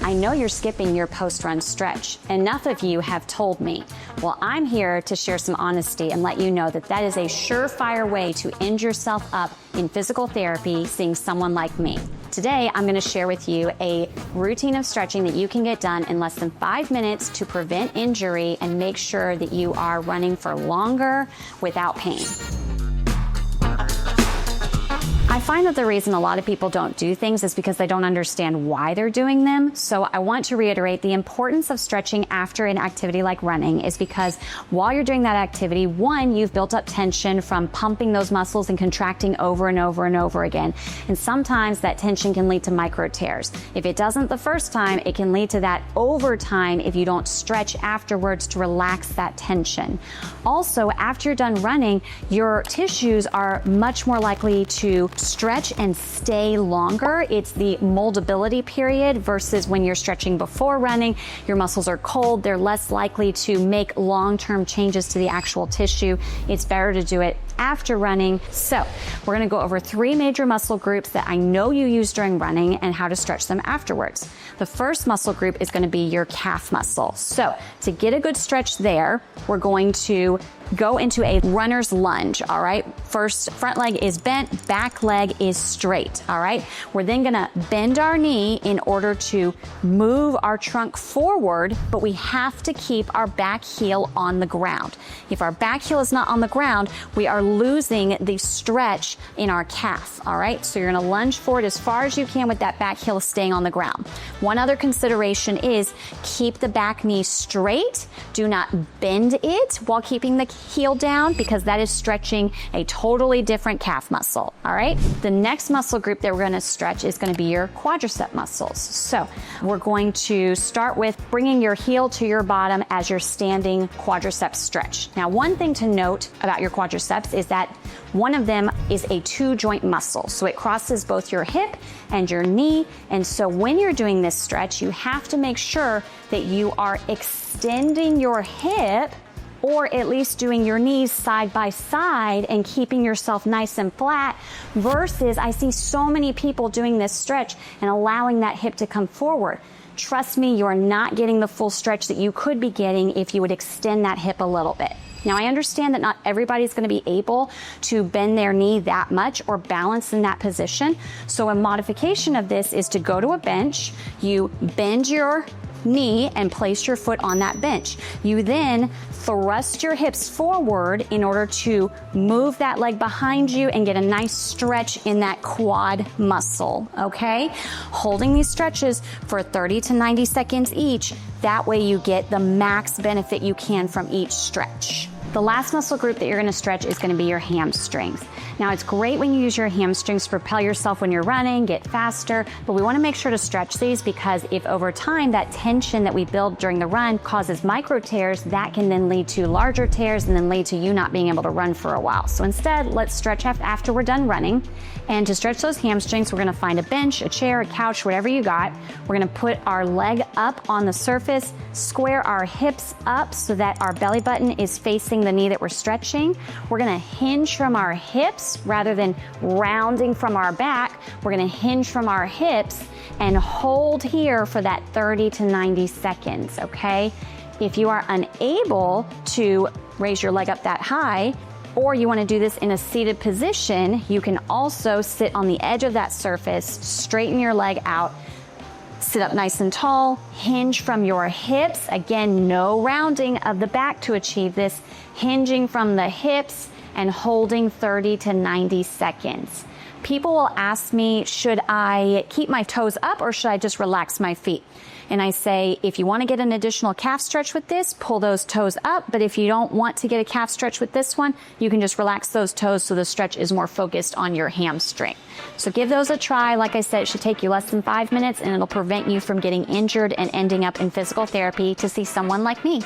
I know you're skipping your post-run stretch. Enough of you have told me. Well, I'm here to share some honesty and let you know that that is a surefire way to end yourself up in physical therapy, seeing someone like me. Today, I'm going to share with you a routine of stretching that you can get done in less than 5 minutes to prevent injury and make sure that you are running for longer without pain. I find that the reason a lot of people don't do things is because they don't understand why they're doing them. So I want to reiterate the importance of stretching after an activity like running is because while you're doing that activity, one, you've built up tension from pumping those muscles and contracting over and over and over again. And sometimes that tension can lead to micro tears. If it doesn't the first time, it can lead to that over time if you don't stretch afterwards to relax that tension. Also, after you're done running, your tissues are much more likely to stretch and stay longer. It's the moldability period versus when you're stretching before running, your muscles are cold. They're less likely to make long-term changes to the actual tissue. It's better to do it after running. So we're going to go over 3 major muscle groups that I know you use during running and how to stretch them afterwards. The first muscle group is going to be your calf muscle. So to get a good stretch there, we're going to go into a runner's lunge, all right? First, front leg is bent, back leg is straight, all right? We're then gonna bend our knee in order to move our trunk forward, but we have to keep our back heel on the ground. If our back heel is not on the ground, we are losing the stretch in our calf, all right? So you're gonna lunge forward as far as you can with that back heel staying on the ground. One other consideration is keep the back knee straight. Do not bend it while keeping the heel down because that is stretching a totally different calf muscle, all right? The next muscle group that we're gonna stretch is gonna be your quadricep muscles. So we're going to start with bringing your heel to your bottom as your standing quadricep stretch. Now, one thing to note about your quadriceps is that one of them is a 2-joint muscle. So it crosses both your hip and your knee. And so when you're doing this stretch, you have to make sure that you are extending your hip or at least doing your knees side by side and keeping yourself nice and flat versus I see so many people doing this stretch and allowing that hip to come forward. Trust me, you're not getting the full stretch that you could be getting if you would extend that hip a little bit. Now, I understand that not everybody's going to be able to bend their knee that much or balance in that position. So a modification of this is to go to a bench, you bend your knee and place your foot on that bench. You then thrust your hips forward in order to move that leg behind you and get a nice stretch in that quad muscle, okay? Holding these stretches for 30 to 90 seconds each. That way you get the max benefit you can from each stretch. The last muscle group that you're gonna stretch is gonna be your hamstrings. Now, it's great when you use your hamstrings to propel yourself when you're running, get faster, but we wanna make sure to stretch these because if over time that tension that we build during the run causes micro tears, that can then lead to larger tears and then lead to you not being able to run for a while. So instead, let's stretch after we're done running. And to stretch those hamstrings, we're gonna find a bench, a chair, a couch, whatever you got. We're gonna put our leg up on the surface, square our hips up so that our belly button is facing the knee that we're stretching. We're gonna hinge from our hips rather than rounding from our back. We're gonna hinge from our hips and hold here for that 30 to 90 seconds, okay? If you are unable to raise your leg up that high, or you want to do this in a seated position, you can also sit on the edge of that surface, straighten your leg out, sit up nice and tall, hinge from your hips. Again, no rounding of the back to achieve this, hinging from the hips and holding 30 to 90 seconds. People will ask me, should I keep my toes up or should I just relax my feet? And I say, if you want to get an additional calf stretch with this, pull those toes up. But if you don't want to get a calf stretch with this one, you can just relax those toes so the stretch is more focused on your hamstring. So give those a try. Like I said, it should take you less than 5 minutes and it'll prevent you from getting injured and ending up in physical therapy to see someone like me.